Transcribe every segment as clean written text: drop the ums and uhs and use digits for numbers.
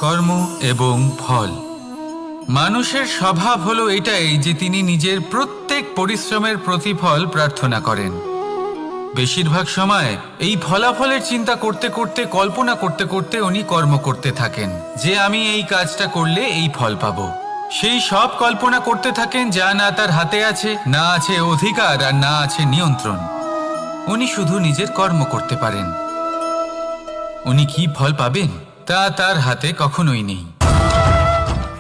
কর্ম এবং ফল। মানুষের স্বভাব হলো এটাই যে তিনি নিজের প্রত্যেক পরিশ্রমের প্রতিফল প্রার্থনা করেন। বেশিরভাগ সময় এই ফলাফলের চিন্তা করতে করতে, কল্পনা করতে করতে উনি কর্ম করতে থাকেন যে আমি এই কাজটা করলে এই ফল পাবো। সেই সব কল্পনা করতে থাকেন যা না তার হাতে আছে, না আছে অধিকার, আর না আছে নিয়ন্ত্রণ। উনি শুধু নিজের কর্ম করতে পারেন। উনি কি ফল পাবেন তা তার হাতে কখনোই নেই।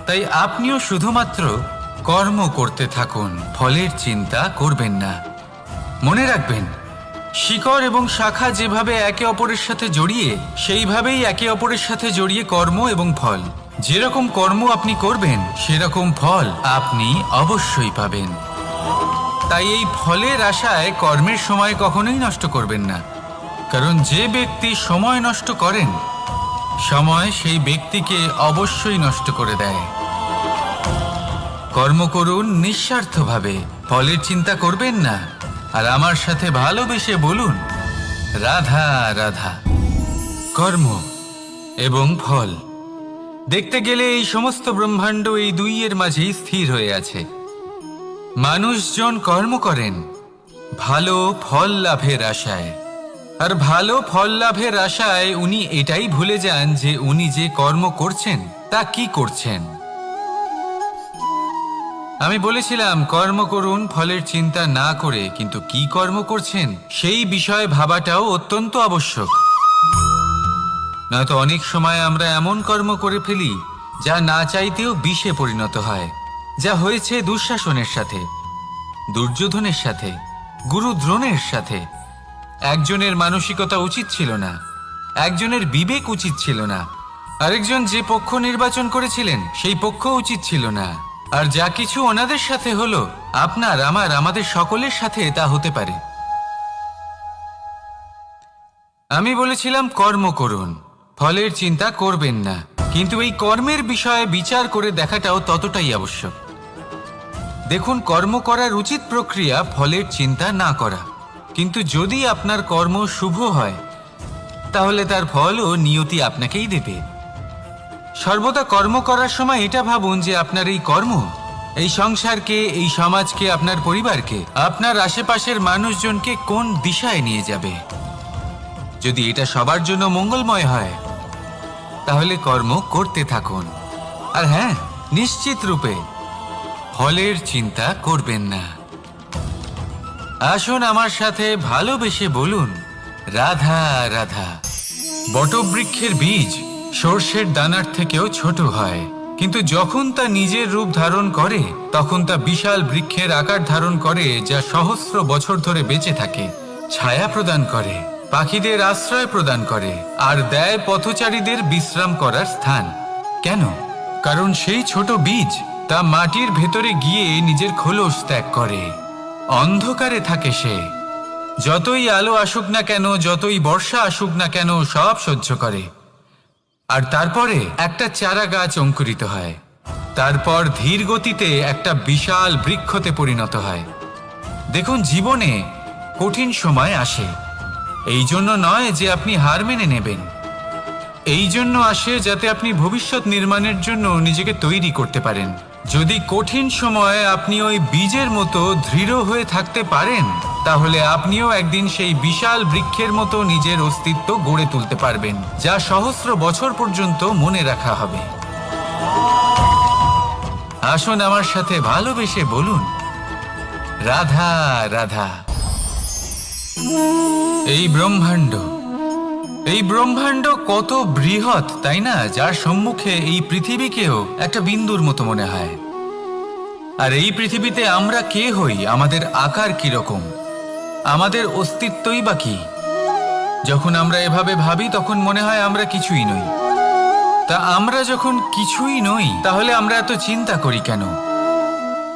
তাই আপনিও শুধুমাত্র কর্ম করতে থাকুন, ফলের চিন্তা করবেন না। মনে রাখবেন, শিকড় এবং শাখা যেভাবে একে অপরের সাথে জড়িয়ে, সেইভাবেই একে অপরের সাথে জড়িয়ে কর্ম এবং ফল। যেরকম কর্ম আপনি করবেন সেরকম ফল আপনি অবশ্যই পাবেন। তাই এই ফলের আশায় কর্মের সময় কখনোই নষ্ট করবেন না, কারণ যে ব্যক্তি সময় নষ্ট করেন, সময় সেই ব্যক্তিকে অবশ্যই নষ্ট করে দেয়। কর্ম করুন নিঃস্বার্থভাবে, ফলের চিন্তা করবেন না, আর আমার সাথে ভালোবেসে বলুন রাধা রাধা। কর্ম এবং ফল। দেখতে গেলে এই সমস্ত ব্রহ্মাণ্ড এই দুইয়ের মাঝেই স্থির হয়ে আছে। মানুষজন কর্ম করেন ভালো ফল লাভের আশায়, আর ভালো ফল লাভের আশায় উনি এটাই ভুলে যান যে উনি যে কর্ম করছেন তা কি করছেন। আমি বলেছিলাম কর্ম করুন ফলের চিন্তা না করে, কিন্তু কি কর্ম করছেন সেই বিষয়ে ভাবাটাও অত্যন্ত আবশ্যক। নয়তো অনেক সময় আমরা এমন কর্ম করে ফেলি যা না চাইতেও বিষে পরিণত হয়, যা হয়েছে দুঃশাসনের সাথে, দুর্যোধনের সাথে, গুরু দ্রোণের সাথে। একজনের মানসিকতা উচিত ছিল না, একজনের বিবেক উচিত ছিল না, আরেকজন যে পক্ষ নির্বাচন করেছিলেন সেই পক্ষ উচিত ছিল না। আর যা কিছু ওনাদের সাথে হলো, আপনার, আমার, আমাদের সকলের সাথে তা হতে পারে। আমি বলেছিলাম কর্ম করুন, ফলের চিন্তা করবেন না, কিন্তু এই কর্মের বিষয়ে বিচার করে দেখাটাও ততটাই আবশ্যক। দেখুন, কর্ম করার উচিত প্রক্রিয়া ফলের চিন্তা না করা, কিন্তু যদি আপনার কর্ম শুভ হয় তাহলে তার ফলও নিয়তি আপনাকেই দেবে। সর্বদা কর্ম করার সময় এটা ভাবুন যে আপনার এই কর্ম এই সংসারকে, এই সমাজকে, আপনার পরিবারকে, আপনার আশেপাশের মানুষজনকে কোন দিশায় নিয়ে যাবে। যদি এটা সবার জন্য মঙ্গলময় হয় তাহলে কর্ম করতে থাকুন। আর হ্যাঁ, নিশ্চিত রূপে ফলের চিন্তা করবেন না। আসুন আমার সাথে ভালোবেসে বলুন রাধা রাধা। বটবৃক্ষের বীজ সর্ষের দানার থেকেও ছোট হয়, কিন্তু যখন তা নিজের রূপ ধারণ করে তখন তা বিশাল বৃক্ষের আকার ধারণ করে, যা সহস্র বছর ধরে বেঁচে থাকে, ছায়া প্রদান করে, পাখিদের আশ্রয় প্রদান করে, আর দেয় পথচারীদের বিশ্রাম করার স্থান। কেন? কারণ সেই ছোট বীজ তা মাটির ভেতরে গিয়ে নিজের খোলস ত্যাগ করে। অন্ধকারে থাকে সে, যতই আলো আসুক না কেন, যতই বর্ষা আসুক না কেন, সব সহ্য করে। আর তারপরে একটা চারা গাছ অঙ্কুরিত হয়, তারপর ধীর গতিতে একটা বিশাল বৃক্ষতে পরিণত হয়। দেখুন, জীবনে কঠিন সময় আসে, এই জন্য নয় যে আপনি হার মেনে নেবেন, এই জন্য আসে যাতে আপনি ভবিষ্যৎ নির্মাণের জন্য নিজেকে তৈরি করতে পারেন। যদি কঠিন সময়ে আপনি ওই বীজের মতো দৃঢ় হয়ে থাকতে পারেন, তাহলে আপনিও একদিন সেই বিশাল বৃক্ষের মতো নিজের অস্তিত্ব গড়ে তুলতে পারবেন, যা সহস্র বছর পর্যন্ত মনে রাখা হবে। আসুন আমার সাথে ভালোবেসে বলুন রাধা রাধা। এই ব্রহ্মাণ্ড কত বৃহৎ, তাই না? যার সম্মুখে এই পৃথিবীকেও একটা বিন্দুর মতো মনে হয়। আর এই পৃথিবীতে আমরা কে হই, আমাদের আকার কিরকম, আমাদের অস্তিত্বই বা কি? যখন আমরা এভাবে ভাবি তখন মনে হয় আমরা কিছুই নই। তা আমরা যখন কিছুই নই, তাহলে আমরা এত চিন্তা করি কেন?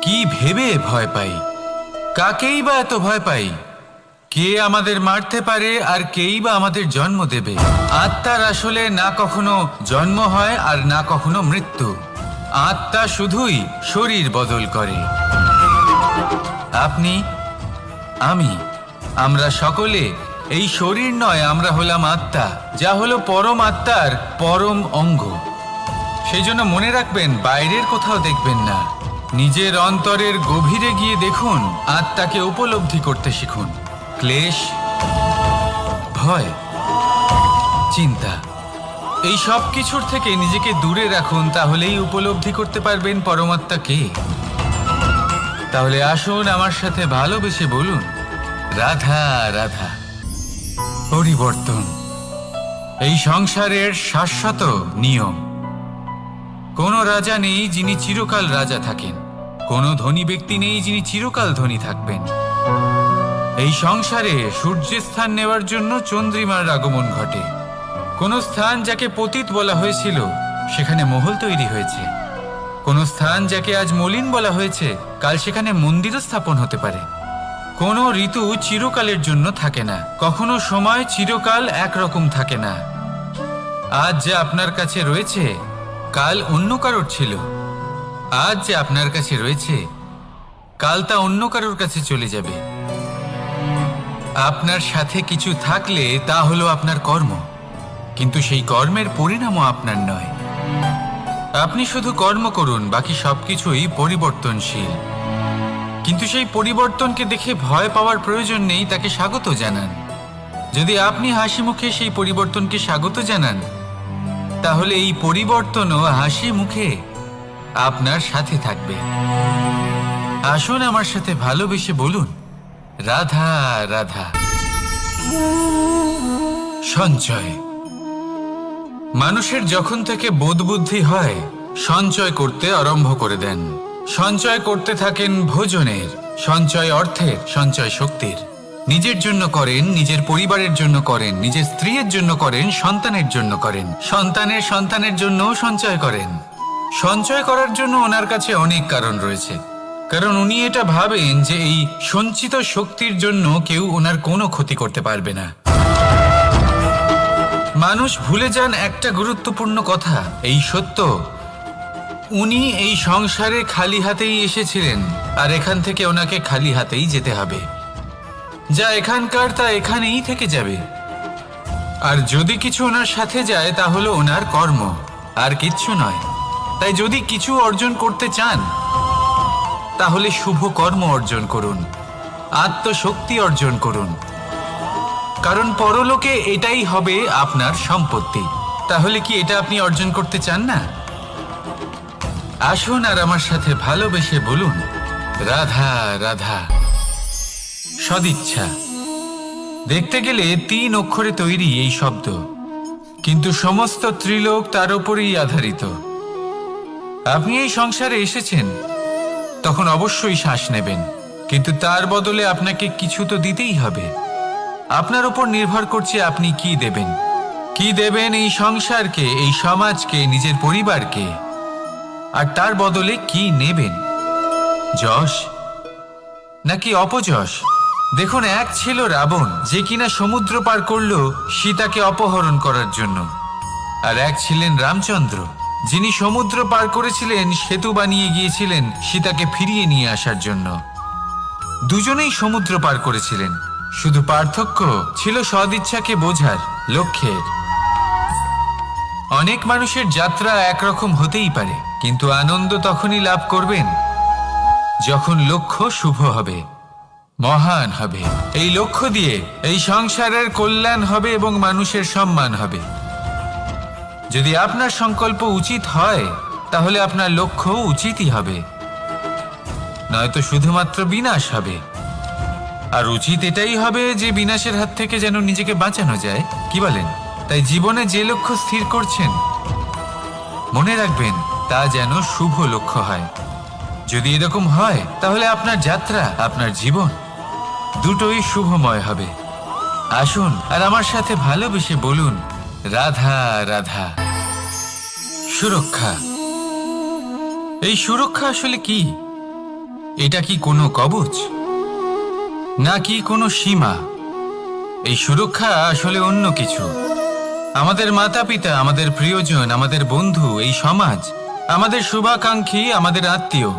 কি ভেবে ভয় পাই? কাকেই বা এত ভয় পাই? কে আমাদের মারতে পারে আর কেই বা আমাদের জন্ম দেবে? আত্মার আসলে না কখনো জন্ম হয় আর না কখনো মৃত্যু। আত্মা শুধুই শরীর বদল করে। আপনি, আমি, আমরা সকলে এই শরীর নয়, আমরা হলাম আত্মা, যা হলো পরম আত্মার পরম অঙ্গ। সেই জন্য মনে রাখবেন, বাইরের কোথাও দেখবেন না, নিজের অন্তরের গভীরে গিয়ে দেখুন, আত্মাকে উপলব্ধি করতে শিখুন। ক্লেশ, ভয়, চিন্তা, এই সব কিছুর থেকে নিজেকে দূরে রাখুন, তাহলেই উপলব্ধি করতে পারবেন পরমাত্মা কে। তাহলে আসুন আমার সাথে ভালোবেসে বলুন, রাধা রাধা। পরিবর্তন এই সংসারের শাশ্বত নিয়ম। কোনো রাজা নেই যিনি চিরকাল রাজা থাকেন, কোনো ধনী ব্যক্তি নেই যিনি চিরকাল ধনী থাকবেন। এই সংসারে সূর্যের স্থান নেওয়ার জন্য চন্দ্রিমার আগমন ঘটে। কোন স্থান যাকে পতিত বলা হয়েছিল সেখানে মহল তৈরি হয়েছে। কোন স্থান যাকে আজ মলিন বলা হয়েছে কাল সেখানে মন্দিরও স্থাপন হতে পারে। কোনো ঋতু চিরকালের জন্য থাকে না, কখনো সময় চিরকাল একরকম থাকে না। আজ যে আপনার কাছে রয়েছে কাল অন্য কারোর ছিল, আজ যে আপনার কাছে রয়েছে কাল তা অন্য কারোর কাছে চলে যাবে। আপনার সাথে কিছু থাকলে তা হলো আপনার কর্ম, কিন্তু সেই কর্মের পরিণামও আপনার নয়। আপনি শুধু কর্ম করুন, বাকি সবকিছুই পরিবর্তনশীল। কিন্তু সেই পরিবর্তনকে দেখে ভয় পাওয়ার প্রয়োজন নেই, তাকে স্বাগত জানান। যদি আপনি হাসি মুখে সেই পরিবর্তনকে স্বাগত জানান, তাহলে এই পরিবর্তনও হাসি মুখে আপনার সাথে থাকবে। আসুন আমার সাথে ভালোবেসে বলুন, রাধা রাধা। সঞ্চয়। মানুষের যখন থেকে বোধ বুদ্ধি হয় সঞ্চয় করতে আরম্ভ করে দেন। সঞ্চয় করতে থাকেন ভোজনের, সঞ্চয় অর্থের, সঞ্চয় শক্তির। নিজের জন্য করেন, নিজের পরিবারের জন্য করেন, নিজের স্ত্রীর জন্য করেন, সন্তানের জন্য করেন, সন্তানের সন্তানের জন্যও সঞ্চয় করেন। সঞ্চয় করার জন্য ওনার কাছে অনেক কারণ রয়েছে, কারণ উনি এটা ভাবেন যে এই সঞ্চিত শক্তির জন্য কেউ ওনার কোনো ক্ষতি করতে পারবে না। মানুষ ভুলে যান একটা গুরুত্বপূর্ণ কথা, এই সত্য, উনি এই সংসারে খালি হাতেই এসেছিলেন, আর এখান থেকে ওনাকে খালি হাতেই যেতে হবে। যা এখানকার তা এখানেই থেকে যাবে। আর যদি কিছু ওনার সাথে যায় তা হলো ওনার কর্ম, আর কিচ্ছু নয়। তাই যদি কিছু অর্জন করতে চান তাহলে শুভ কর্ম অর্জন করুন, আত্মশক্তি অর্জন করুন, কারণ পরলোকে এটাই হবে আপনার সম্পত্তি। তাহলে কি এটা আপনি অর্জন করতে চান না? আসুন আর আমার সাথে ভালোবেসে বলুন, রাধা রাধা। সদিচ্ছা। দেখতে গেলে 3 অক্ষরে তৈরি এই শব্দ, কিন্তু সমস্ত ত্রিলোক তার উপরেই আধারিত। আপনি এই সংসারে এসেছেন, তখন অবশ্যই শ্বাস নেবেন, কিন্তু তার বদলে আপনাকে কিছু তো দিতেই হবে। আপনার উপর নির্ভর করছে আপনি কি দেবেন। কি দেবেন এই সংসারকে, এই সমাজকে, নিজের পরিবারকে, আর তার বদলে কি নেবেন? যশ নাকি অপযশ? দেখুন, এক ছিল রাবণ, যে কিনা সমুদ্র পার করল সীতাকে অপহরণ করার জন্য, আর এক ছিলেন রামচন্দ্র, যিনি সমুদ্র পার করেছিলেন, সেতু বানিয়ে গিয়েছিলেন সীতাকে ফিরিয়ে নিয়ে আসার জন্য। দুজনেই সমুদ্র পার করেছিলেন, শুধু পার্থক্য ছিল সদিচ্ছাকে বোঝার, লক্ষ্যের। অনেক মানুষের যাত্রা একরকম হতেই পারে, কিন্তু আনন্দ তখনই লাভ করবেন যখন লক্ষ্য শুভ হবে, মহান হবে। এই লক্ষ্য দিয়ে এই সংসারের কল্যাণ হবে এবং মানুষের সম্মান হবে। যদি আপনার সংকল্প উচিত হয় তাহলে আপনার লক্ষ্য উচিতই হবে, নয়তো শুধুমাত্র বিনাশ হবে। আর উচিত এটাই হবে যে বিনাশের হাত থেকে যেন নিজেকে বাঁচানো যায়, কি বলেন? তাই জীবনে যে লক্ষ্য স্থির করছেন মনে রাখবেন তা যেন শুভ লক্ষ্য হয়। যদি এরকম হয় তাহলে আপনার যাত্রা, আপনার জীবন দুটোই শুভময় হবে। আসুন আর আমার সাথে ভালোবেসে বলুন, রাধা রাধা। সুরক্ষা। এই সুরক্ষা আসলে কি? এটা কি কোনো কবচ নাকি কোনো সীমা? এই সুরক্ষা আসলে অন্য কিছু। আমাদের মাতা পিতা, আমাদের প্রিয়জন, আমাদের বন্ধু, এই সমাজ, আমাদের শুভাকাঙ্ক্ষী, আমাদের আত্মীয়,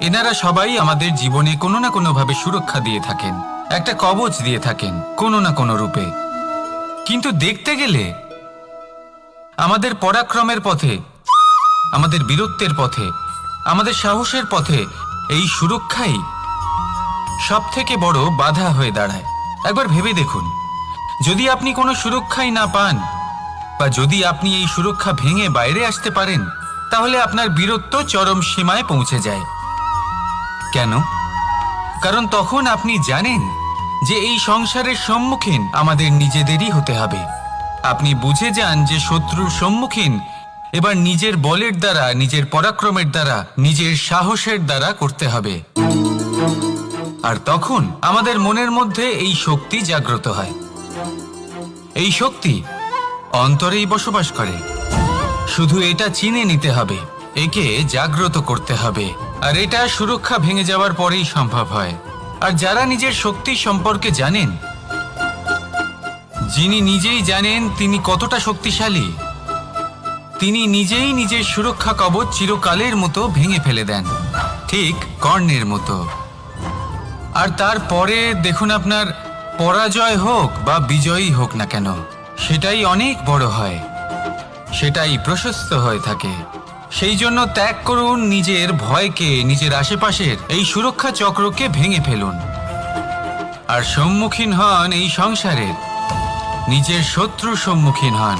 এনারা সবাই আমাদের জীবনে কোনো না কোনোভাবে সুরক্ষা দিয়ে থাকেন। একটা কবচ দিয়ে থাকেন কোনো না কোনো রূপে। কিন্তু দেখতে গেলে আমাদের পরাক্রমের পথে, আমাদের বীরত্বের পথে, আমাদের সাহসের পথে এই সুরক্ষাই সব থেকে বড় বাধা হয়ে দাঁড়ায়। একবার ভেবে দেখুন, যদি আপনি কোনো সুরক্ষাই না পান, বা যদি আপনি এই সুরক্ষা ভেঙে বাইরে আসতে পারেন, তাহলে আপনার বীরত্ব চরম সীমায় পৌঁছে যায়। কেন? কারণ তখন আপনি জানেন যে এই সংসারের সম্মুখীন আমাদের নিজেদেরই হতে হবে। আপনি বুঝে যান যে শত্রুর সম্মুখীন এবার নিজের বলের দ্বারা, নিজের পরাক্রমের দ্বারা, নিজের সাহসের দ্বারা করতে হবে। আর তখন আমাদের মনের মধ্যে এই শক্তি জাগ্রত হয়। এই শক্তি অন্তরেই বসবাস করে। শুধু এটা চিনে নিতে হবে, একে জাগ্রত করতে হবে। আর এটা সুরক্ষা ভেঙে যাওয়ার পরেই সম্ভব হয়। আর যারা নিজের শক্তি সম্পর্কে জানেন, যিনি নিজেই জানেন তিনি কতটা শক্তিশালী, তিনি নিজেই নিজের সুরক্ষা কবচ চিরকালের মতো ভেঙে ফেলে দেন, ঠিক কর্ণের মতো। আর তারপরে দেখুন, আপনার পরাজয় হোক বা বিজয়ী হোক না কেন, সেটাই অনেক বড় হয়, সেটাই প্রশস্ত হয়ে থাকে। সেই জন্য ত্যাগ করুন নিজের ভয়কে, নিজের আশেপাশের এই সুরক্ষা চক্রকে ভেঙে ফেলুন, আর সম্মুখীন হন এই সংসারের নিজের শত্রুর সম্মুখীন হন।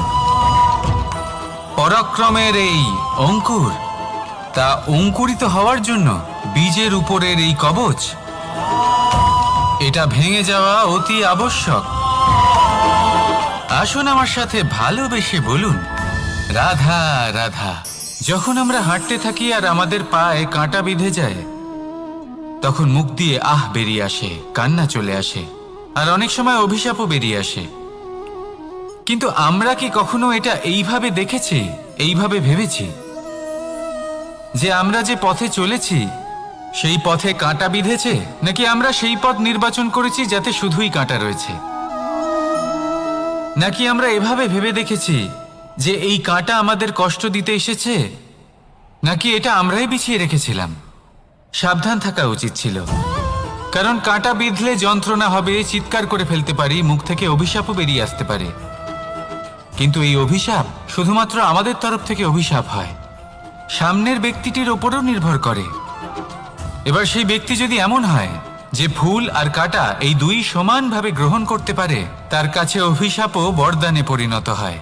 পরাক্রমের এই অঙ্কুর, তা অঙ্কুরিত হওয়ার জন্য বীজের উপরের এই কবচ, এটা ভেঙে যাওয়া অতি আবশ্যক। আসুন আমার সাথে ভালোবেসে বলুন, রাধা রাধা। যখন আমরা হাঁটতে থাকি আর আমাদের পায়ে কাঁটা বিঁধে যায়, তখন মুখ দিয়ে আহ বেরিয়ে আসে, কান্না চলে আসে, আর অনেক সময় অভিশাপও বেরিয়ে আসে। কিন্তু আমরা কি কখনো এটা এইভাবে দেখেছি, এইভাবে ভেবেছি যে আমরা যে পথে চলেছি সেই পথে কাঁটা বিঁধেছে, নাকি আমরা সেই পথ নির্বাচন করেছি যাতে শুধুই কাঁটা রয়েছে? নাকি আমরা এভাবে ভেবে দেখেছি যে এই কাঁটা আমাদের কষ্ট দিতে এসেছে, নাকি এটা আমরাই বিছিয়ে রেখেছিলাম? সাবধান থাকা উচিত ছিল, কারণ কাঁটা বিঁধলে যন্ত্রণা হবে, চিৎকার করে ফেলতে পারি, মুখ থেকে অভিশাপও বেরিয়ে আসতে পারে। কিন্তু এই অভিশাপ শুধুমাত্র আমাদের তরফ থেকে অভিশাপ হয়, সামনের ব্যক্তিটির ওপরও নির্ভর করে। এবার সেই ব্যক্তি যদি এমন হয় যে ফুল আর কাঁটা এই দুই সমানভাবে গ্রহণ করতে পারে, তার কাছে অভিশাপও বরদানে পরিণত হয়।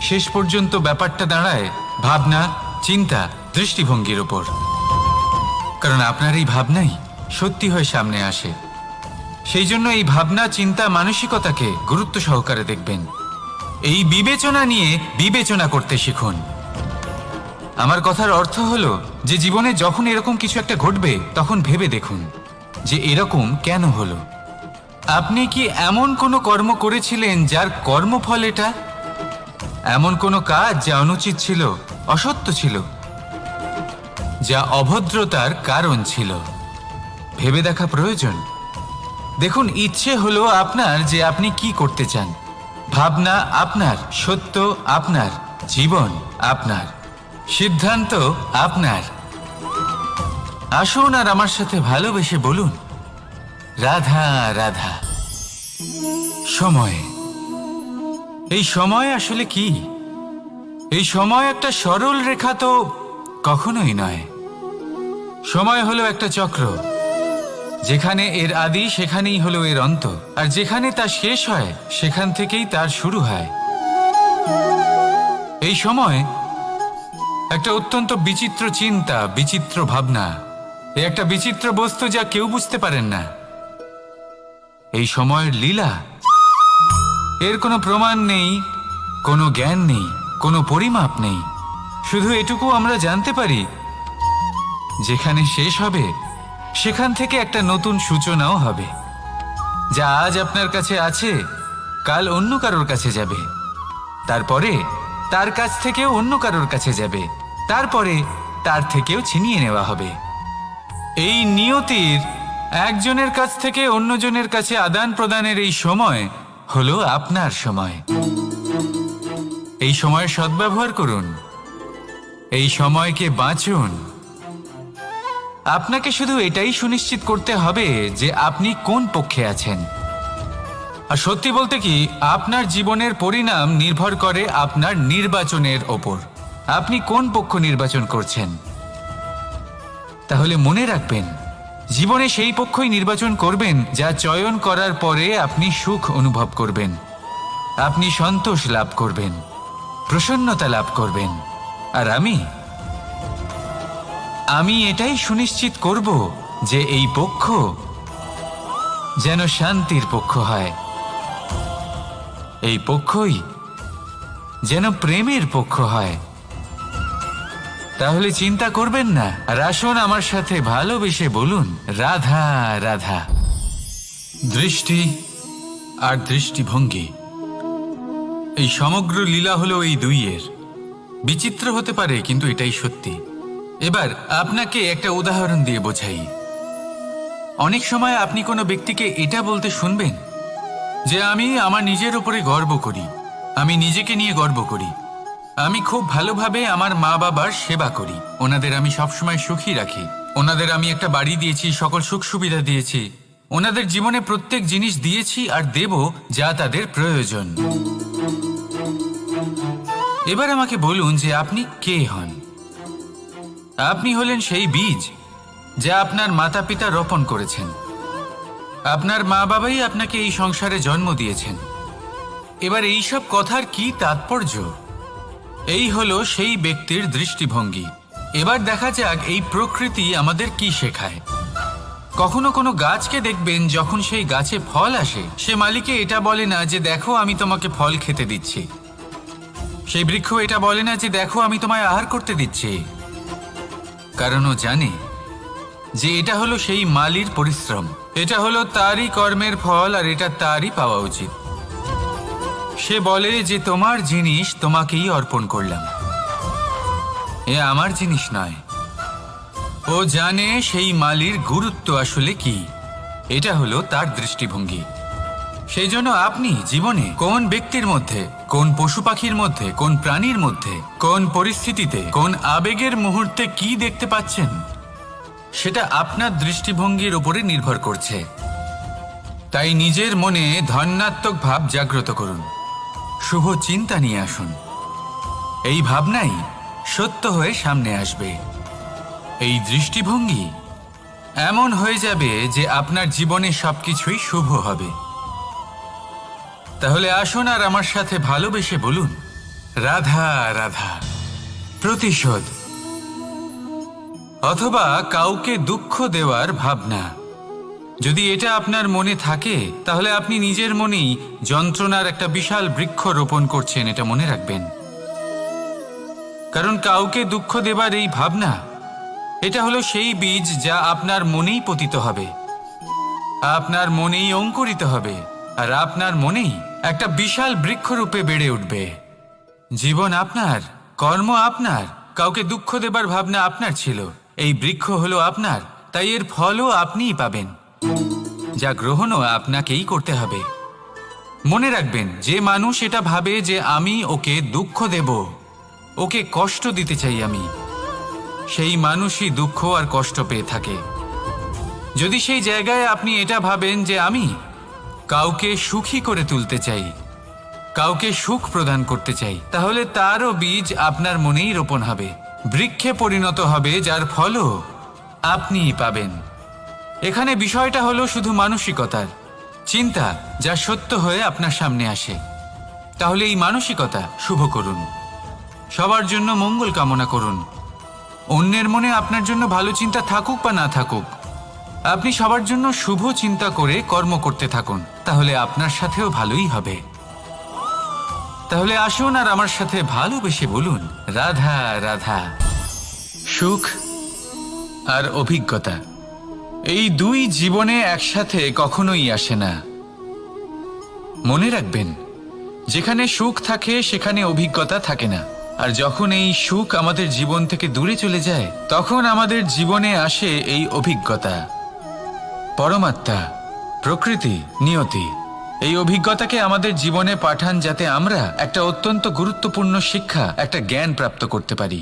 শেষ পর্যন্ত ব্যাপারটা দাঁড়ায় ভাবনা, চিন্তা, দৃষ্টিভঙ্গির ওপর। কারণ আপনার এই ভাবনাই সত্যি হয়ে সামনে আসে। সেই জন্য এই ভাবনা, চিন্তা, মানসিকতাকে গুরুত্ব সহকারে দেখবেন। এই বিবেচনা নিয়ে বিবেচনা করতে শিখুন। আমার কথার অর্থ হলো যে জীবনে যখন এরকম কিছু একটা ঘটবে, তখন ভেবে দেখুন যে এরকম কেন হলো। আপনি কি এমন কোনো কর্ম করেছিলেন যার কর্মফল এটা? এমন কোনো কাজ যা অনুচিত ছিল, অসত্য ছিল, যা অভদ্রতার কারণ ছিল? ভেবে দেখা প্রয়োজন। দেখুন, ইচ্ছে হলো আপনার যে আপনি কি করতে চান, ভাবনা আপনার, সত্য আপনার, জীবন আপনার, সিদ্ধান্ত আপনার। আসুন আর আমার সাথে ভালোবেসে বলুন, রাধা রাধা। সময়, এই সময় আসলে কি? এই সময় একটা সরল রেখা তো কখনোই নয়। সময় হলো একটা চক্র, যেখানে এর আদি সেখানেই হলো এর অন্ত, আর যেখানে তা শেষ হয় সেখান থেকেই তার শুরু হয়। এই সময় একটা অত্যন্ত বিচিত্র চিন্তা, বিচিত্র ভাবনা, এ একটা বিচিত্র বস্তু যা কেউ বুঝতে পারেন না। এই সময়ের লীলা, এর কোনো প্রমাণ নেই, কোনো জ্ঞান নেই, কোনো পরিমাপ নেই। শুধু এটুকু আমরা জানতে পারি, যেখানে শেষ হবে সেখান থেকে একটা নতুন সূচনাও হবে। যা আজ আপনার কাছে আছে, কাল অন্য কারোর কাছে যাবে, তারপরে তার কাছ থেকেও অন্য কারোর কাছে যাবে, তারপরে তার থেকেও ছিনিয়ে নেওয়া হবে। এই নিয়তির একজনের কাছ থেকে অন্যজনের কাছে আদান প্রদানের এই সময় হলো আপনার সময়। এই সময়ের সদ্ব্যবহার করুন, এই সময়কে বাঁচুন। আপনাকে শুধু এটাই সুনিশ্চিত করতে হবে যে আপনি কোন পক্ষে আছেন। আর সত্যি বলতে কি, আপনার জীবনের পরিণাম নির্ভর করে আপনার নির্বাচনের ওপর। আপনি কোন পক্ষ নির্বাচন করছেন। তাহলে মনে রাখবেন, জীবনে সেই পক্ষই নির্বাচন করবেন যা চয়ন করার পরে আপনি সুখ অনুভব করবেন, আপনি সন্তোষ লাভ করবেন, প্রসন্নতা লাভ করবেন। আর আমি এটাই সুনিশ্চিত করব যে এই পক্ষ যেন শান্তির পক্ষ হয়, এই পক্ষই যেন প্রেমের পক্ষ হয়। তাহলে চিন্তা করবেন না, আর আসুন আমার সাথে ভালোবেসে বলুন, রাধা রাধা। দৃষ্টি আর দৃষ্টিভঙ্গি, এই সমগ্র লীলা হলো এই দুইয়ের। বিচিত্র হতে পারে, কিন্তু এটাই সত্যি। এবার আপনাকে একটা উদাহরণ দিয়ে বোঝাই। অনেক সময় আপনি কোনো ব্যক্তিকে এটা বলতে শুনবেন যে আমি আমার নিজের উপরে গর্ব করি, আমি নিজেকে নিয়ে গর্ব করি, আমি খুব ভালোভাবে আমার মা বাবার সেবা করি, ওনাদের আমি সবসময় সুখী রাখি, ওনাদের আমি একটা বাড়ি দিয়েছি, সকল সুখ সুবিধা দিয়েছি, ওনাদের জীবনে প্রত্যেক জিনিস দিয়েছি আর দেব যা তাদের প্রয়োজন। এবার আমাকে বলুন যে আপনি কে হন। আপনি হলেন সেই বীজ যা আপনার মাতা পিতা রোপণ করেছেন। আপনার মা বাবাই আপনাকে এই সংসারে জন্ম দিয়েছেন। এবার এইসব কথার কি তাৎপর্য? এই হলো সেই ব্যক্তির দৃষ্টিভঙ্গি। এবার দেখা যাক এই প্রকৃতি আমাদের কি শেখায়। কখনো কোনো গাছকে দেখবেন, যখন সেই গাছে ফল আসে, সে মালিকে এটা বলে না যে দেখো আমি তোমাকে ফল খেতে দিচ্ছি। সেই বৃক্ষ এটা বলে না যে দেখো আমি তোমায় আহার করতে দিচ্ছি, কারণ ও জানে যে এটা হলো সেই মালির পরিশ্রম, এটা হলো তারই কর্মের ফল, আর এটা তারই পাওয়া উচিত। সে বলে যে তোমার জিনিস তোমাকেই অর্পণ করলাম, এ আমার জিনিস নয়। ও জানে সেই মালির গুরুত্ব আসলে কি। এটা হলো তার দৃষ্টিভঙ্গি। সেই জন্য আপনি জীবনে কোন ব্যক্তির মধ্যে, কোন পশু পাখির মধ্যে, কোন প্রাণীর মধ্যে, কোন পরিস্থিতিতে, কোন আবেগের মুহূর্তে কি দেখতে পাচ্ছেন, সেটা আপনার দৃষ্টিভঙ্গির উপরে নির্ভর করছে। তাই নিজের মনে ধন্যাত্মক ভাব জাগ্রত করুন, শুভ চিন্তা নিয়ে আসুন। এই ভাবনাই সত্য হয়ে সামনে আসবে। এই দৃষ্টিভঙ্গি এমন হয়ে যাবে যে আপনার জীবনে সবকিছুই শুভ হবে। তাহলে আসুন আর আমার সাথে ভালোবেসে বলুন, রাধা রাধা। প্রতিশোধ অথবা কাউকে দুঃখ দেওয়ার ভাবনা, যদি এটা আপনার মনে থাকে, তাহলে আপনি নিজের মনেই যন্ত্রণার একটা বিশাল বৃক্ষ রোপণ করছেন, এটা মনে রাখবেন। কারণ কাউকে দুঃখ দেবার এই ভাবনা, এটা হলো সেই বীজ যা আপনার মনেই পতিত হবে, আপনার মনেই অঙ্কুরিত হবে, আর আপনার মনেই একটা বিশাল বৃক্ষরূপে বেড়ে উঠবে। জীবন আপনার, কর্ম আপনার, কাউকে দুঃখ দেবার ভাবনা আপনার ছিল, এই বৃক্ষ হলো আপনার, তাই এর ফলও আপনিই পাবেন, যা গ্রহণও আপনাকেই করতে হবে। মনে রাখবেন, যে মানুষ এটা ভাবে যে আমি ওকে দুঃখ দেব, ওকে কষ্ট দিতে চাই আমি, সেই মানুষই দুঃখ আর কষ্ট পেয়ে থাকে। যদি সেই জায়গায় আপনি এটা ভাবেন যে আমি কাউকে সুখী করে তুলতে চাই, কাউকে সুখ প্রদান করতে চাই, তাহলে তারও বীজ আপনার মনেই রোপণ হবে, বৃক্ষে পরিণত হবে, যার ফলও আপনিই পাবেন। এখানে বিষয়টা হলো শুধু মানসিকতার চিন্তা, যা সত্য হয়ে আপনার সামনে আসে। তাহলে এই মানসিকতা শুভ করুন, সবার জন্য মঙ্গল কামনা করুন। অন্যের মনে আপনার জন্য ভালো চিন্তা থাকুক বা না থাকুক, আপনি সবার জন্য শুভ চিন্তা করে কর্ম করতে থাকুন, তাহলে আপনার সাথেও ভালোই হবে। তাহলে আসুন আর আমার সাথে ভালোবেসে বলুন, রাধা রাধা। সুখ আর অভিজ্ঞতা, এই দুই জীবনে একসাথে কখনোই আসে না। মনে রাখবেন, যেখানে সুখ থাকে সেখানে অভিজ্ঞতা থাকে না, আর যখন এই সুখ আমাদের জীবন থেকে দূরে চলে যায়, তখন আমাদের জীবনে আসে এই অভিজ্ঞতা। পরমাত্মা, প্রকৃতি, নিয়তি এই অভিজ্ঞতাকে আমাদের জীবনে পাঠান, যাতে আমরা একটা অত্যন্ত গুরুত্বপূর্ণ শিক্ষা, একটা জ্ঞান প্রাপ্ত করতে পারি।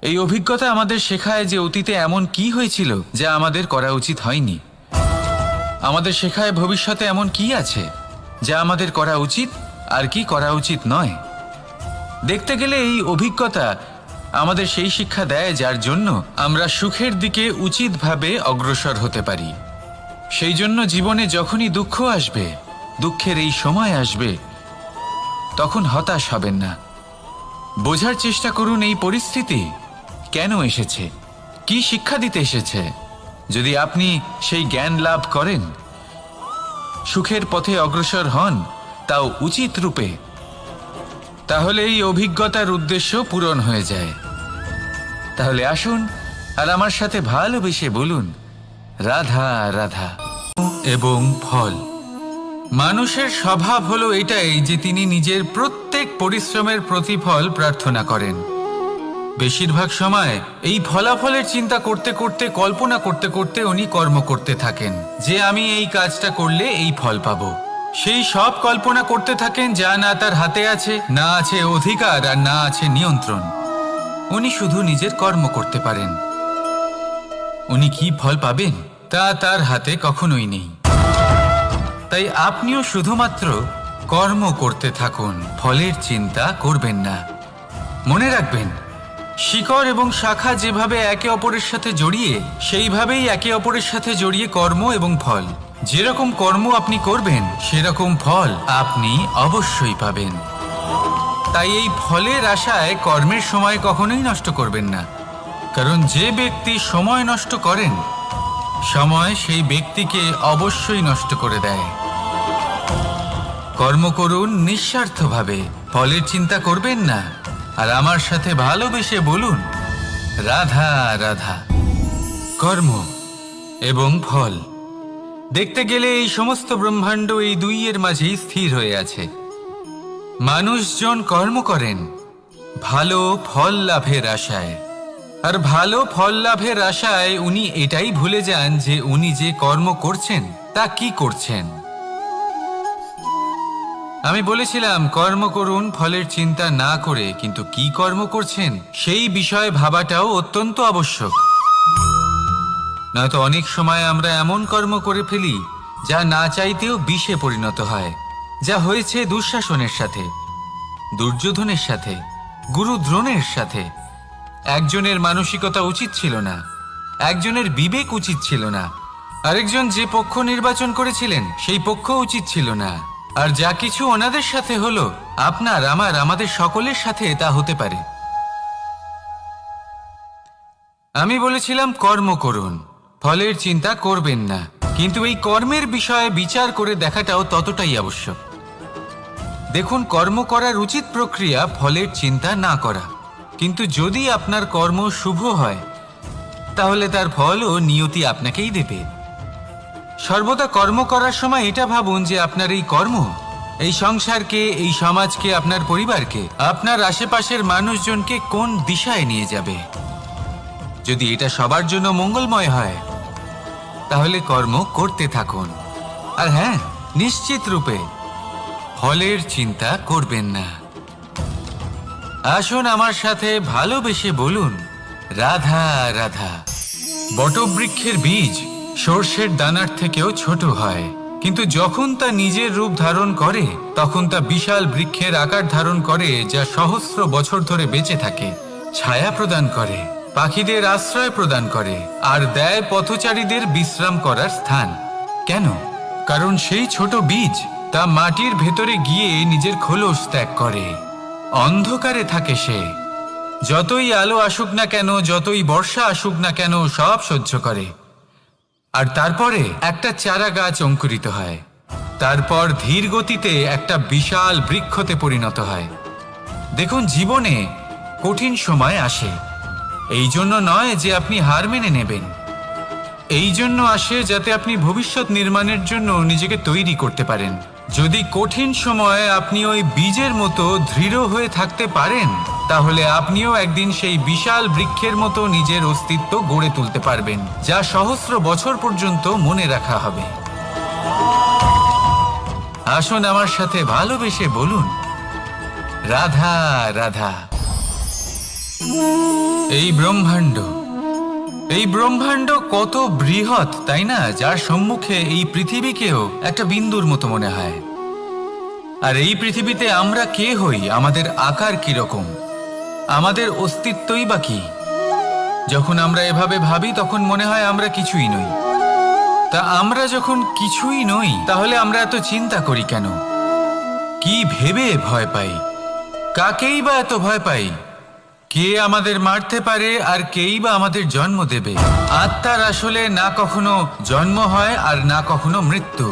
এই অভিজ্ঞতা আমাদের শেখায় যে অতীতে এমন কি হয়েছিল যা আমাদের করা উচিত হয়নি। আমাদের শেখায় ভবিষ্যতে এমন কি আছে যা আমাদের করা উচিত আর কি করা উচিত নয়। দেখতে গেলে এই অভিজ্ঞতা আমাদের সেই শিক্ষা দেয় যার জন্য আমরা সুখের দিকে উচিতভাবে অগ্রসর হতে পারি। সেই জন্য জীবনে যখনই দুঃখ আসবে, দুঃখের এই সময় আসবে, তখন হতাশ হবেন না। বোঝার চেষ্টা করুন এই পরিস্থিতি কেন এসেছে, কি শিক্ষা দিতে এসেছে। যদি আপনি সেই জ্ঞান লাভ করেন, সুখের পথে অগ্রসর হন, তাও উচিত রূপে, তাহলে এই অভিজ্ঞতার উদ্দেশ্য পূরণ হয়ে যায়। তাহলে আসুন আর আমার সাথে ভালোবেসে বলুন, রাধা রাধা। এবং ফল। মানুষের স্বভাব হলো এটাই যে তিনি নিজের প্রত্যেক পরিশ্রমের প্রতিফল প্রার্থনা করেন। বেশিরভাগ সময় এই ফলাফলের চিন্তা করতে করতে, কল্পনা করতে করতে উনি কর্ম করতে থাকেন যে আমি এই কাজটা করলে এই ফল পাবো। সেই সব কল্পনা করতে থাকেন যা না তার হাতে আছে, না আছে অধিকার, আর না আছে নিয়ন্ত্রণ। উনি শুধু নিজের কর্ম করতে পারেন। উনি কি ফল পাবেন তা তার হাতে কখনোই নেই। তাই আপনিও শুধুমাত্র কর্ম করতে থাকুন, ফলের চিন্তা করবেন না। মনে রাখবেন, শিকড় এবং শাখা যেভাবে একে অপরের সাথে জড়িয়ে, সেইভাবেই একে অপরের সাথে জড়িয়ে কর্ম এবং ফল। যেরকম কর্ম আপনি করবেন সেরকম ফল আপনি অবশ্যই পাবেন। তাই এই ফলের আশায় কর্মের সময় কখনোই নষ্ট করবেন না, কারণ যে ব্যক্তি সময় নষ্ট করেন, সময় সেই ব্যক্তিকে অবশ্যই নষ্ট করে দেয়। কর্ম করুন নিঃস্বার্থভাবে, ফলের চিন্তা করবেন না, আর আমার সাথে ভালোবেসে বলুন, রাধা রাধা। কর্ম এবং ফল। দেখতে গেলে এই সমস্ত ব্রহ্মাণ্ড এই দুইয়ের মাঝেই স্থির হয়ে আছে। মানুষজন কর্ম করেন ভালো ফল লাভের আশায়, আর ভালো ফল লাভের আশায় উনি এটাই ভুলে যান যে উনি যে কর্ম করছেন তা কি করছেন। আমি বলেছিলাম কর্ম করুন ফলের চিন্তা না করে, কিন্তু কি কর্ম করছেন সেই বিষয়ে ভাবাটাও অত্যন্ত আবশ্যক। নয়তো অনেক সময় আমরা এমন কর্ম করে ফেলি যা না চাইতেও বিষে পরিণত হয়, যা হয়েছে দুঃশাসনের সাথে, দুর্যোধনের সাথে, গুরু দ্রোণের সাথে। একজনের মানসিকতা উচিত ছিল না, একজনের বিবেক উচিত ছিল না, আরেকজন যে পক্ষ নির্বাচন করেছিলেন সেই পক্ষ উচিত ছিল না। আর যা কিছু ওনাদের সাথে হলো, আপনার, আমার, আমাদের সকলের সাথে তা হতে পারে। আমি বলেছিলাম কর্ম করুন, ফলের চিন্তা করবেন না, কিন্তু এই কর্মের বিষয়ে বিচার করে দেখাটাও ততটাই আবশ্যক। দেখুন, কর্ম করার উচিত প্রক্রিয়া ফলের চিন্তা না করা, কিন্তু যদি আপনার কর্ম শুভ হয় তাহলে তার ফল ও নিয়তি আপনাকেই দেবে। সর্বদা কর্ম করার সময় এটা ভাবুন যে আপনার এই কর্ম এই সংসারকে, এই সমাজকে, আপনার পরিবারকে, আপনার আশেপাশের মানুষজনকে কোন দিশায় নিয়ে যাবে। যদি এটা সবার জন্য মঙ্গলময় হয় তাহলে কর্ম করতে থাকুন। আর হ্যাঁ, নিশ্চিত রূপে ফলের চিন্তা করবেন না। আসুন আমার সাথে ভালোবেসে বলুন, রাধা রাধা। বটবৃক্ষের বীজ সর্ষের দানার থেকেও ছোট হয়, কিন্তু যখন তা নিজের রূপ ধারণ করে তখন তা বিশাল বৃক্ষের আকার ধারণ করে, যা সহস্র বছর ধরে বেঁচে থাকে, ছায়া প্রদান করে, পাখিদের আশ্রয় প্রদান করে, আর দেয় পথচারীদের বিশ্রাম করার স্থান। কেন? কারণ সেই ছোট বীজ তা মাটির ভেতরে গিয়ে নিজের খোলস ত্যাগ করে। অন্ধকারে থাকে সে, যতই আলো আসুক না কেন, যতই বর্ষা আসুক না কেন, সব সহ্য করে। আর তারপরে একটা চারা গাছ অঙ্কুরিত হয়, তারপর ধীর গতিতে একটা বিশাল বৃক্ষতে পরিণত হয়। দেখুন, জীবনে কঠিন সময় আসে, এই জন্য নয় যে আপনি হার মেনে নেবেন, এই জন্য আসে যাতে আপনি ভবিষ্যৎ নির্মাণের জন্য নিজেকে তৈরি করতে পারেন। যদি কঠিন সময়ে আপনি ওই বীজের মতো দৃঢ় হয়ে থাকতে পারেন, তাহলে আপনিও একদিন সেই বিশাল বৃক্ষের মতো নিজের অস্তিত্ব গড়ে তুলতে পারবেন, যা সহস্র বছর পর্যন্ত মনে রাখা হবে। আসুন আমার সাথে ভালোবেসে বলুন, রাধা রাধা। এই ব্রহ্মাণ্ড, এই ব্রহ্মাণ্ড কত বৃহৎ তাই না, যার সম্মুখে এই পৃথিবীকেও একটা বিন্দুর মতো মনে হয়। আর এই পৃথিবীতে আমরা কে হই, আমাদের আকার কিরকম, আমাদের অস্তিত্বই বা কি? যখন আমরা এভাবে ভাবি তখন মনে হয় আমরা কিছুই নই। তা আমরা যখন কিছুই নই তাহলে আমরা এত চিন্তা করি কেন? কি ভেবে ভয় পাই? কাকেই বা এত ভয় পাই? কে আমাদের মারতে পারে আর কেই বা আমাদের জন্ম দেবে? আত্মার আসলে না কখনো জন্ম হয় আর না কখনো মৃত্যু।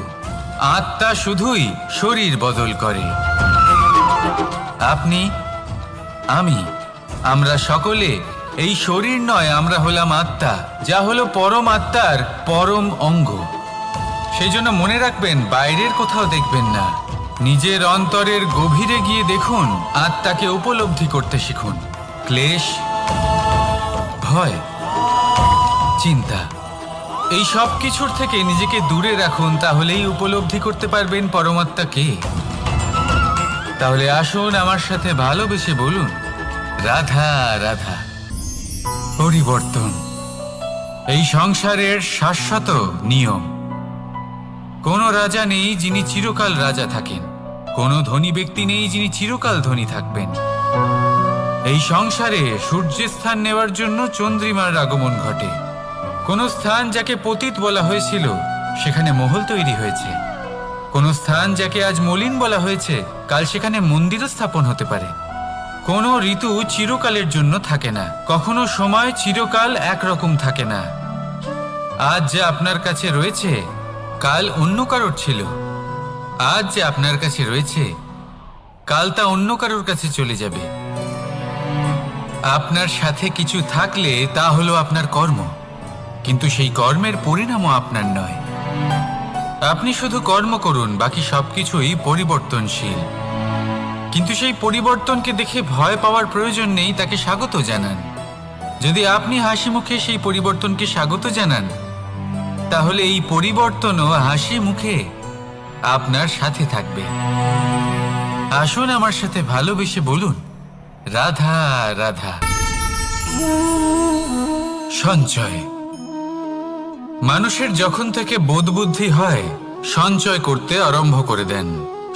আত্মা শুধুই শরীর বদল করে। আপনি, আমি, আমরা সকলে এই শরীর নয়, আমরা হলাম আত্মা, যা হলো পরম আত্মার পরম অঙ্গ। সেই জন্য মনে রাখবেন, বাইরের কোথাও দেখবেন না, নিজের অন্তরের গভীরে গিয়ে দেখুন, আত্মাকে উপলব্ধি করতে শিখুন। ক্লেশ, ভয়, চিন্তা, এই সব কিছুর থেকে নিজেকে দূরে রাখুন, তাহলেই উপলব্ধি করতে পারবেন পরমাত্মাকে। তাহলে আসুন আমার সাথে ভালোবেসে বলুন, রাধা রাধা। পরিবর্তন এই সংসারের শাশ্বত নিয়ম। কোনো রাজা নেই যিনি চিরকাল রাজা থাকেন, কোনো ধনী ব্যক্তি নেই যিনি চিরকাল ধনী থাকবেন। এই সংসারে সূর্যের স্থান নেওয়ার জন্য চন্দ্রিমার আগমন ঘটে। কোন স্থান যাকে পতিত বলা হয়েছিল সেখানে মহল তৈরি হয়েছে। কোন স্থান যাকে আজ মলিন বলা হয়েছে কাল সেখানে মন্দিরও স্থাপন হতে পারে। কোনো ঋতু চিরকালের জন্য থাকে না, কখনো সময় চিরকাল একরকম থাকে না। আজ যে আপনার কাছে রয়েছে কাল অন্য কারোর ছিল, আজ যে আপনার কাছে রয়েছে কাল তা অন্য কারোর কাছে চলে যাবে। আপনার সাথে কিছু থাকলে তা হলো আপনার কর্ম, কিন্তু সেই কর্মের পরিণামও আপনার নয়। আপনি শুধু কর্ম করুন, বাকি সবকিছুই পরিবর্তনশীল। কিন্তু সেই পরিবর্তনকে দেখে ভয় পাওয়ার প্রয়োজন নেই, তাকে স্বাগত জানান। যদি আপনি হাসি মুখে সেই পরিবর্তনকে স্বাগত জানান, তাহলে এই পরিবর্তনও হাসি মুখে আপনার সাথে থাকবে। আসুন আমার সাথে ভালোবেসে বলুন, রাধা রাধা। সঞ্চয়। মানুষের যখন থেকে বোধবুদ্ধি হয় সঞ্চয় করতে আরম্ভ করে দেন।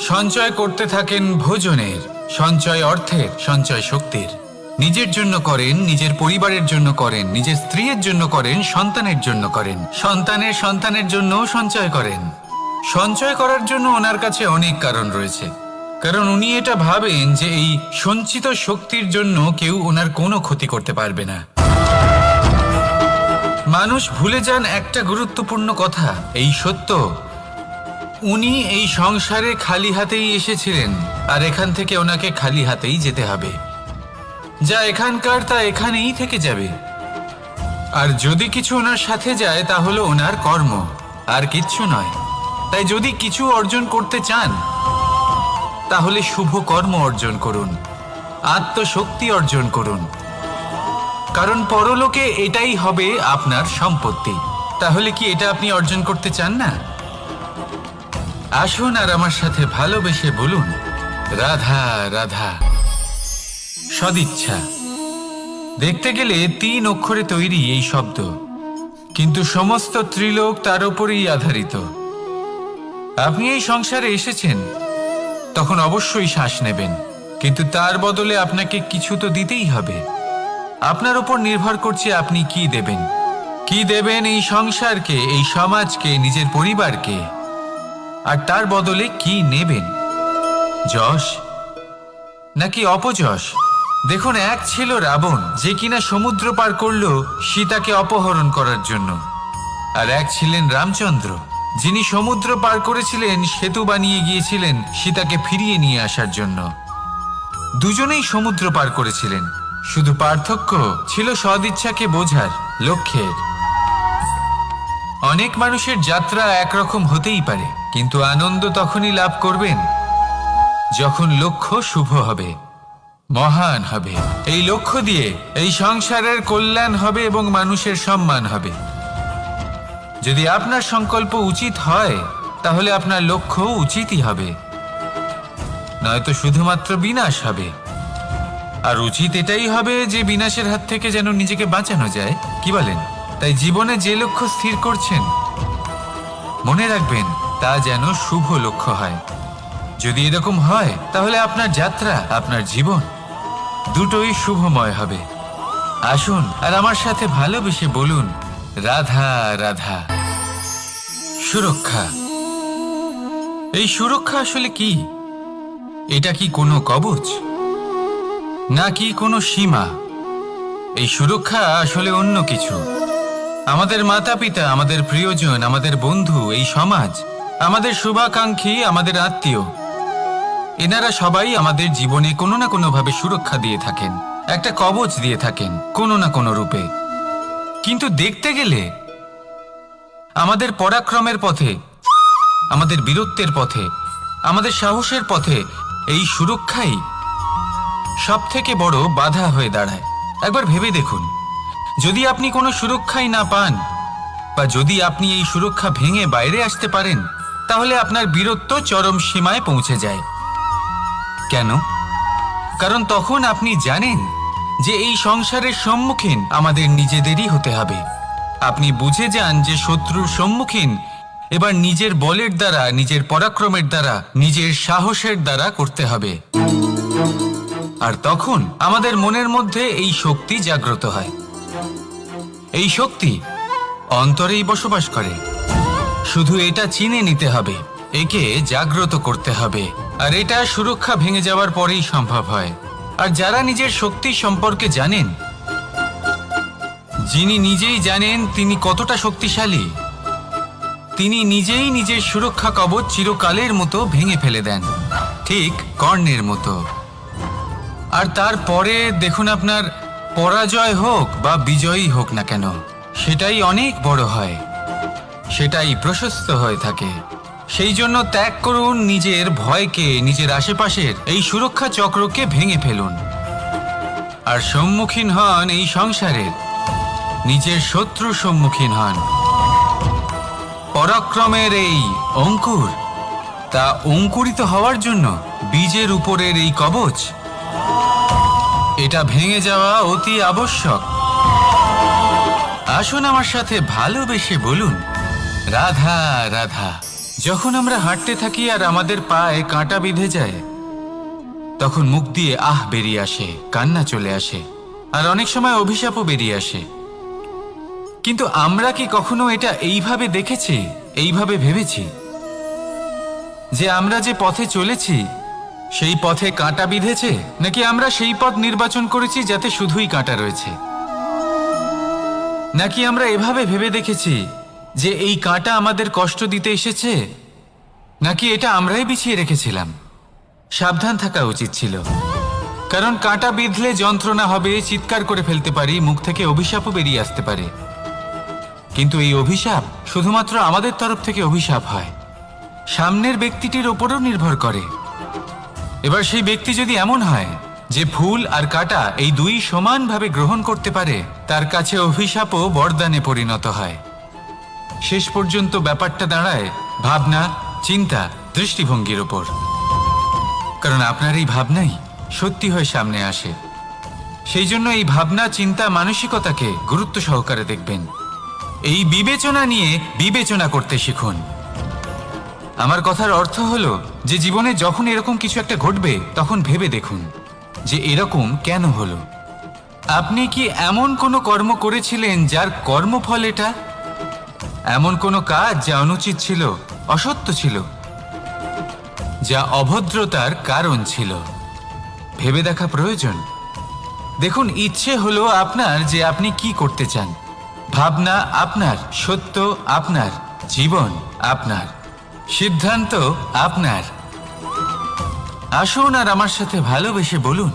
সঞ্চয় করতে থাকেন ভোজনের, সঞ্চয় অর্থের, সঞ্চয় শক্তির। নিজের জন্য করেন, নিজের পরিবারের জন্য করেন, নিজের স্ত্রীর জন্য করেন, সন্তানের জন্য করেন, সন্তানের সন্তানের জন্য সঞ্চয় করেন। সঞ্চয় করার জন্য ওনার কাছে অনেক কারণ রয়েছে, কারণ উনি এটা ভাবেন যে এই সঞ্চিত শক্তির জন্য কেউ ওনার কোনো ক্ষতি করতে পারবে না। মানুষ ভুলে যান একটা গুরুত্বপূর্ণ কথা, এই সত্য, উনি এই সংসারে খালি হাতেই এসেছিলেন আর এখান থেকে ওনাকে খালি হাতেই যেতে হবে। যা এখানকার তা এখানেই থেকে যাবে। আর যদি কিছু ওনার সাথে যায় তা হলো ওনার কর্ম, আর কিচ্ছু নয়। তাই যদি কিছু অর্জন করতে চান তাহলে শুভ কর্ম অর্জন করুন, আত্মশক্তি অর্জন করুন, কারণ পরলোকে এটাই হবে আপনার সম্পত্তি। তাহলে কি এটা আপনি অর্জন করতে চান না? আসুন আর আমার সাথে ভালোবেসে বলুন, রাধা রাধা। সদিচ্ছা। দেখতে গেলে 3 অক্ষরে তৈরি এই শব্দ, কিন্তু সমস্ত ত্রিলোক তার উপরেই আধারিত। আপনি এই সংসারে এসেছেন, তখন অবশ্যই শ্বাস নেবেন, কিন্তু তার বদলে আপনাকে কিছু তো দিতেই হবে। আপনার উপর নির্ভর করছে আপনি কি দেবেন। কি দেবেন এই সংসারকে, এই সমাজকে, নিজের পরিবারকে, আর তার বদলে কি নেবেন? যশ নাকি অপযশ? দেখুন, এক ছিল রাবণ, যে কিনা সমুদ্র পার করলো সীতাকে অপহরণ করার জন্য, আর এক ছিলেন রামচন্দ্র, যিনি সমুদ্র পার করেছিলেন, সেতু বানিয়ে গিয়েছিলেন সীতাকে ফিরিয়ে নিয়ে আসার জন্য। দুজনেই সমুদ্র পার করেছিলেন, শুধু পার্থক্য ছিল সদিচ্ছাকে বোঝার, লক্ষ্যের। অনেক মানুষের যাত্রা একরকম হতেই পারে, কিন্তু আনন্দ তখনই লাভ করবেন যখন লক্ষ্য শুভ হবে, মহান হবে। এই লক্ষ্য দিয়ে এই সংসারের কল্যাণ হবে এবং মানুষের সম্মান হবে। যদি আপনার সংকল্প উচিত হয় তাহলে আপনার লক্ষ্য উচিতই হবে, নয়তো শুধুমাত্র বিনাশ হবে। আর উচিত এটাই হবে যে বিনাশের হাত থেকে যেন নিজেকে বাঁচানো যায়, কি বলেন? তাই জীবনে যে লক্ষ্য স্থির করছেন মনে রাখবেন তা যেন শুভ লক্ষ্য হয়। যদি এরকম হয় তাহলে আপনার যাত্রা, আপনার জীবন দুটোই শুভময় হবে। আসুন আর আমার সাথে ভালোবেসে বলুন, রাধা রাধা। সুরক্ষা। এই সুরক্ষা আসলে কি? এটা কি কোনো কবচ নাকি কোনো সীমা? এই সুরক্ষা আসলে অন্য কিছু। আমাদের মাতা পিতা, আমাদের প্রিয়জন, আমাদের বন্ধু, এই সমাজ, আমাদের শুভাকাঙ্ক্ষী, আমাদের আত্মীয়, এনারা সবাই আমাদের জীবনে কোনো না কোনোভাবে সুরক্ষা দিয়ে থাকেন, একটা কবচ দিয়ে থাকেন কোনো না কোনো রূপে। কিন্তু দেখতে গেলে আমাদের পরাক্রমের পথে, আমাদের বীরত্বের পথে, আমাদের সাহসের পথে এই সুরক্ষাই সব থেকে বড় বাধা হয়ে দাঁড়ায়। একবার ভেবে দেখুন, যদি আপনি কোনো সুরক্ষাই না পান বা যদি আপনি এই সুরক্ষা ভেঙে বাইরে আসতে পারেন, তাহলে আপনার বীরত্ব চরম সীমায় পৌঁছে যায়। কেন? কারণ তখন আপনি জানেন যে এই সংসারের সম্মুখীন আমাদের নিজেদেরই হতে হবে। আপনি বুঝে যান যে শত্রুর সম্মুখীন এবার নিজের বলের দ্বারা, নিজের পরাক্রমের দ্বারা, নিজের সাহসের দ্বারা করতে হবে। আর তখন আমাদের মনের মধ্যে এই শক্তি জাগ্রত হয়। এই শক্তি অন্তরেই বসবাস করে। শুধু এটা চিনে নিতে হবে, একে জাগ্রত করতে হবে। আর এটা সুরক্ষা ভেঙে যাওয়ার পরেই সম্ভব হয়। আর যারা নিজের শক্তি সম্পর্কে জানেন, যিনি নিজেই জানেন তিনি কতটা শক্তিশালী, তিনি নিজেই নিজের সুরক্ষা কবচ চিরকালের মতো ভেঙে ফেলে দেন, ঠিক কর্ণের মতো। আর তারপরে দেখুন, আপনার পরাজয় হোক বা বিজয়ী হোক না কেন, সেটাই অনেক বড় হয়, সেটাই প্রশস্ত হয়ে থাকে। সেই জন্য ত্যাগ করুন নিজের ভয়কে, নিজের আশেপাশের এই সুরক্ষা চক্রকে ভেঙে ফেলুন। আর সম্মুখীন হন এই সংসারের নিজের শত্রু সম্মুখীন হন। পরাক্রমের এই অঙ্কুর, তা অঙ্কুরিত হওয়ার জন্য বীজের উপরের এই কবচ, এটা ভেঙে যাওয়া অতি আবশ্যক। আসুন আমার সাথে ভালোবেসে বলুন, রাধা রাধা। যখন আমরা হাঁটতে থাকি আর আমাদের পায়ে কাঁটা বিঁধে যায়, তখন মুখ দিয়ে আহ বেরিয়ে আসে, কান্না চলে আসে, আর অনেক সময় অভিশাপও বেরিয়ে আসে। কিন্তু আমরা কি কখনো এটা এইভাবে দেখেছি, এইভাবে ভেবেছি যে আমরা যে পথে চলেছি সেই পথে কাঁটা বিঁধেছে, নাকি আমরা সেই পথ নির্বাচন করেছি যাতে শুধুই কাঁটা রয়েছে? নাকি আমরা এভাবে ভেবে দেখেছি যে এই কাঁটা আমাদের কষ্ট দিতে এসেছে, নাকি এটা আমরাই বিছিয়ে রেখেছিলাম? সাবধান থাকা উচিত ছিল, কারণ কাঁটা বিঁধলে যন্ত্রণা হবে, চিৎকার করে ফেলতে পারি, মুখ থেকে অভিশাপও বেরিয়ে আসতে পারে। কিন্তু এই অভিশাপ শুধুমাত্র আমাদের তরফ থেকে অভিশাপ হয়, সামনের ব্যক্তিটির ওপরও নির্ভর করে। এবার সেই ব্যক্তি যদি এমন হয় যে ফুল আর কাঁটা এই দুই সমানভাবে গ্রহণ করতে পারে, তার কাছে অভিশাপও বরদানে পরিণত হয়। শেষ পর্যন্ত ব্যাপারটা দাঁড়ায় ভাবনা, চিন্তা, দৃষ্টিভঙ্গির ওপর। কারণ আপনার এই ভাবনাই সত্যি হয়ে সামনে আসে। সেই জন্য এই ভাবনা, চিন্তা, মানসিকতাকে গুরুত্ব সহকারে দেখবেন। এই বিবেচনা নিয়ে বিবেচনা করতে শিখুন। আমার কথার অর্থ হলো যে জীবনে যখন এরকম কিছু একটা ঘটবে, তখন ভেবে দেখুন যে এরকম কেন হলো। আপনি কি এমন কোনো কর্ম করেছিলেন যার কর্মফল এটা? এমন কোনো কাজ যা অনুচিত ছিল, অসত্য ছিল, যা অভদ্রতার কারণ ছিল? ভেবে দেখা প্রয়োজন। দেখুন, ইচ্ছে হলো আপনার যে আপনি কি করতে চান, ভাবনা আপনার, সত্য আপনার, জীবন আপনার, সিদ্ধান্ত আপনার। আসুন আর আমার সাথে ভালোবেসে বলুন,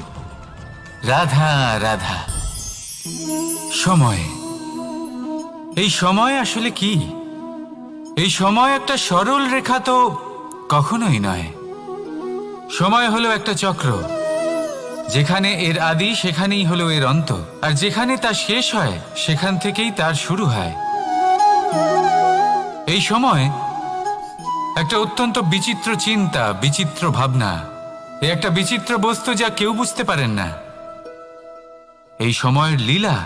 রাধা রাধা। সময়। এই সময় আসলে কি? এই সময় একটা সরল রেখা তো কখনোই নয়। সময় হলো একটা চক্র, যেখানে এর আদি সেখানেই হলো এর অন্ত, আর যেখানে তা শেষ হয় সেখান থেকেই তার শুরু হয়। এই সময় একটা অত্যন্ত বিচিত্র চিন্তা, বিচিত্র ভাবনা, একটা বিচিত্র বস্তু যা কেউ বুঝতে পারেন না, এই সময়ের লীলা।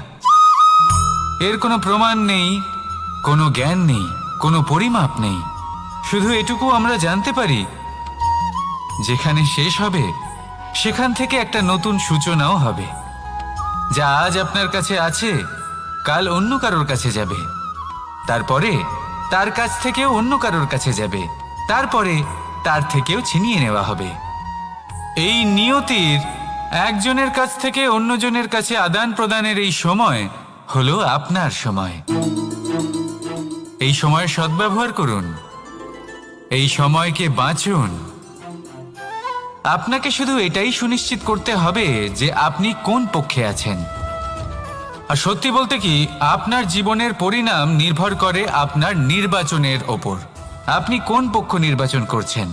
এর কোনো প্রমাণ নেই, কোনো জ্ঞান নেই, কোনো পরিমাপ নেই। শুধু এটুকু আমরা জানতে পারি, যেখানে শেষ হবে সেখান থেকে একটা নতুন সূচনাও হবে। যা আজ আপনার কাছে আছে কাল অন্য কারোর কাছে যাবে, তারপরে তার কাছ থেকেও অন্য কারোর কাছে যাবে, তারপরে তার থেকেও ছিনিয়ে নেওয়া হবে। এই নিয়তির একজনের কাছ থেকে অন্যজনের কাছে আদান প্রদানের এই সময় হলো আপনার সময়। এই সময়ের সদ্ব্যবহার করুন, এই সময়কে বাঁচুন। আপনাকে শুধু এটাই সুনিশ্চিত করতে হবে যে আপনি কোন পক্ষে আছেন। আর সত্যি বলতে কি, আপনার জীবনের পরিণাম নির্ভর করে আপনার নির্বাচনের ওপর। আপনি কোন পক্ষ নির্বাচন করছেন।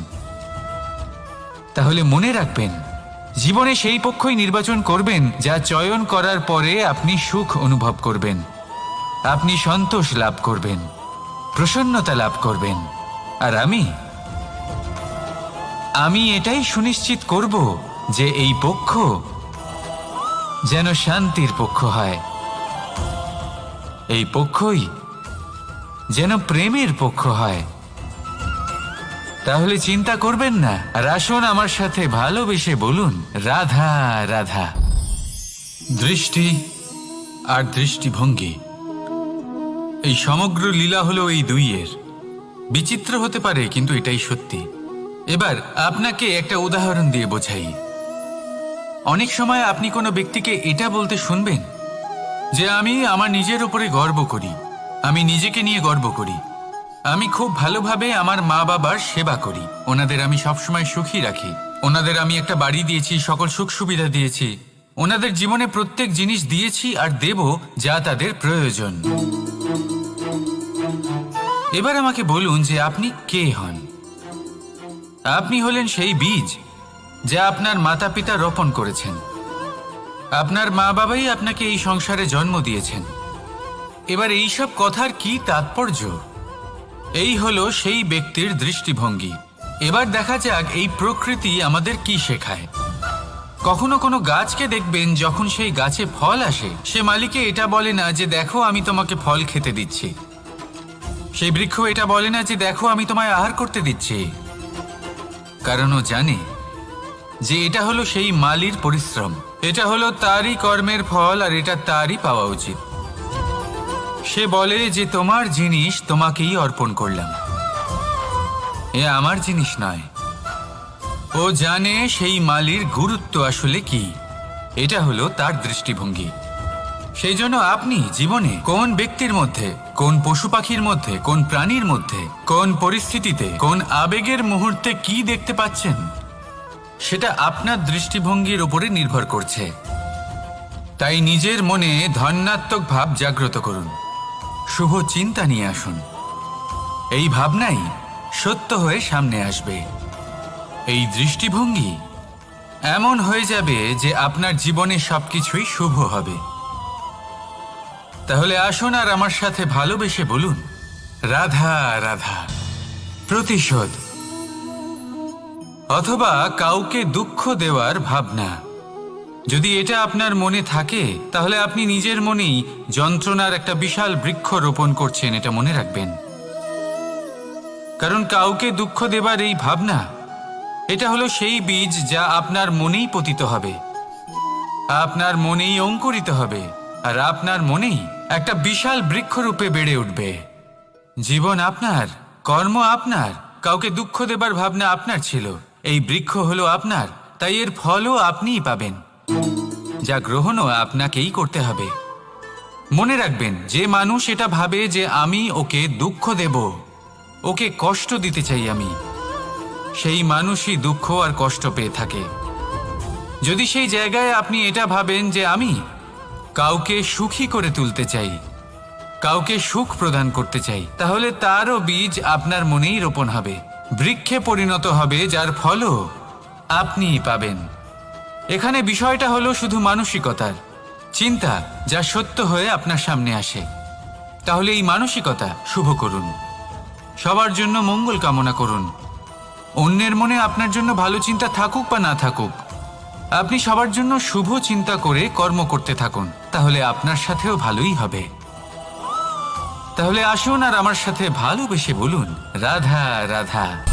তাহলে মনে রাখবেন, জীবনে সেই পক্ষই নির্বাচন করবেন যা চয়ন করার পরে আপনি সুখ অনুভব করবেন, আপনি সন্তোষ লাভ করবেন, প্রসন্নতা লাভ করবেন। আর আমি এটাই সুনিশ্চিত করব যে এই পক্ষ যেন শান্তির পক্ষ হয়, এই পক্ষই যেন প্রেমের পক্ষ হয়। তাহলে চিন্তা করবেন না, আর আসুন আমার সাথে ভালোবেসে বলুন, রাধা রাধা। দৃষ্টি আর দৃষ্টিভঙ্গি, এই সমগ্র লীলা হলো এই দুইয়ের। বিচিত্র হতে পারে, কিন্তু এটাই সত্যি। এবার আপনাকে একটা উদাহরণ দিয়ে বোঝাই। অনেক সময় আপনি কোনো ব্যক্তিকে এটা বলতে শুনবেন যে আমি আমার নিজের উপরে গর্ব করি, আমি নিজেকে নিয়ে গর্ব করি, আমি খুব ভালোভাবে আমার মা বাবার সেবা করি, ওনাদের আমি সবসময় সুখী রাখি, ওনাদের আমি একটা বাড়ি দিয়েছি, সকল সুখ সুবিধা দিয়েছি, ওনাদের জীবনে প্রত্যেক জিনিস দিয়েছি আর দেব যা তাদের প্রয়োজন। এবার আমাকে বলুন যে আপনি কে হন। আপনি হলেন সেই বীজ যা আপনার মাতা পিতা রোপণ করেছেন। আপনার মা বাবাই আপনাকে এই সংসারে জন্ম দিয়েছেন। এবার এইসব কথার কি তাৎপর্য? এই হলো সেই ব্যক্তির দৃষ্টিভঙ্গি। এবার দেখা যাক এই প্রকৃতি আমাদের কি শেখায়। কখনো কোনো গাছকে দেখবেন, যখন সেই গাছে ফল আসে, সে মালিকে এটা বলে না যে দেখো আমি তোমাকে ফল খেতে দিচ্ছি। সেই বৃক্ষ এটা বলে না যে দেখো আমি তোমায় আহার করতে দিচ্ছি, কারণ ও জানে যে এটা হলো সেই মালির পরিশ্রম, এটা হলো তারই কর্মের ফল, আর এটা তারই পাওয়া উচিত। সে বলে যে তোমার জিনিস তোমাকেই অর্পণ করলাম, এ আমার জিনিস নয়। ও জানে সেই মালির গুরুত্ব আসলে কি। এটা হলো তার দৃষ্টিভঙ্গি। সেই জন্য আপনি জীবনে কোন ব্যক্তির মধ্যে, কোন পশু পাখির মধ্যে, কোন প্রাণীর মধ্যে, কোন পরিস্থিতিতে, কোন আবেগের মুহূর্তে কি দেখতে পাচ্ছেন, সেটা আপনার দৃষ্টিভঙ্গির উপরে নির্ভর করছে। তাই নিজের মনে ধন্যাত্মক ভাব জাগ্রত করুন, শুভ চিন্তা নিয়ে আসুন। এই ভাবনাই সত্য হয়ে সামনে আসবে। এই দৃষ্টিভঙ্গি এমন হয়ে যাবে যে আপনার জীবনে সবকিছুই শুভ হবে। তাহলে আসুন আর আমার সাথে ভালোবেসে বলুন, রাধা রাধা। প্রতিশোধ অথবা কাউকে দুঃখ দেওয়ার ভাবনা, যদি এটা আপনার মনে থাকে, তাহলে আপনি নিজের মনেই যন্ত্রণার একটা বিশাল বৃক্ষ রোপণ করছেন, এটা মনে রাখবেন। কারণ কাউকে দুঃখ দেবার এই ভাবনা, এটা হলো সেই বীজ যা আপনার মনেই পতিত হবে, আপনার মনেই অঙ্কুরিত হবে, আর আপনার মনেই একটা বিশাল বৃক্ষরূপে বেড়ে উঠবে। জীবন আপনার, কর্ম আপনার, কাউকে দুঃখ দেবার ভাবনা আপনার ছিল, এই বৃক্ষ হলো আপনার, তাই এর ফলও আপনিই পাবেন, যা গ্রহণও আপনাকেই করতে হবে। মনে রাখবেন, যে মানুষ এটা ভাবে যে আমি ওকে দুঃখ দেব, ওকে কষ্ট দিতে চাই আমি, সেই মানুষই দুঃখ আর কষ্ট পেয়ে থাকে। যদি সেই জায়গায় আপনি এটা ভাবেন যে আমি কাউকে সুখী করে তুলতে চাই, কাউকে সুখ প্রদান করতে চাই, তাহলে তারও বীজ আপনার মনেই রোপণ হবে, বৃক্ষে পরিণত হবে, যার ফলও আপনিই পাবেন। এখানে বিষয়টা হলো শুধু মানসিকতার চিন্তা, যা সত্য হয়ে আপনার সামনে আসে। তাহলে এই মানসিকতা শুভ করুন, সবার জন্য মঙ্গল কামনা করুন। অন্যের মনে আপনার জন্য ভালো চিন্তা থাকুক বা না থাকুক, আপনি সবার জন্য শুভ চিন্তা করে কর্ম করতে থাকুন, তাহলে আপনার সাথেও ভালোই হবে। তাহলে আসুন আর আমার সাথে ভালোবেসে বলুন, রাধা রাধা।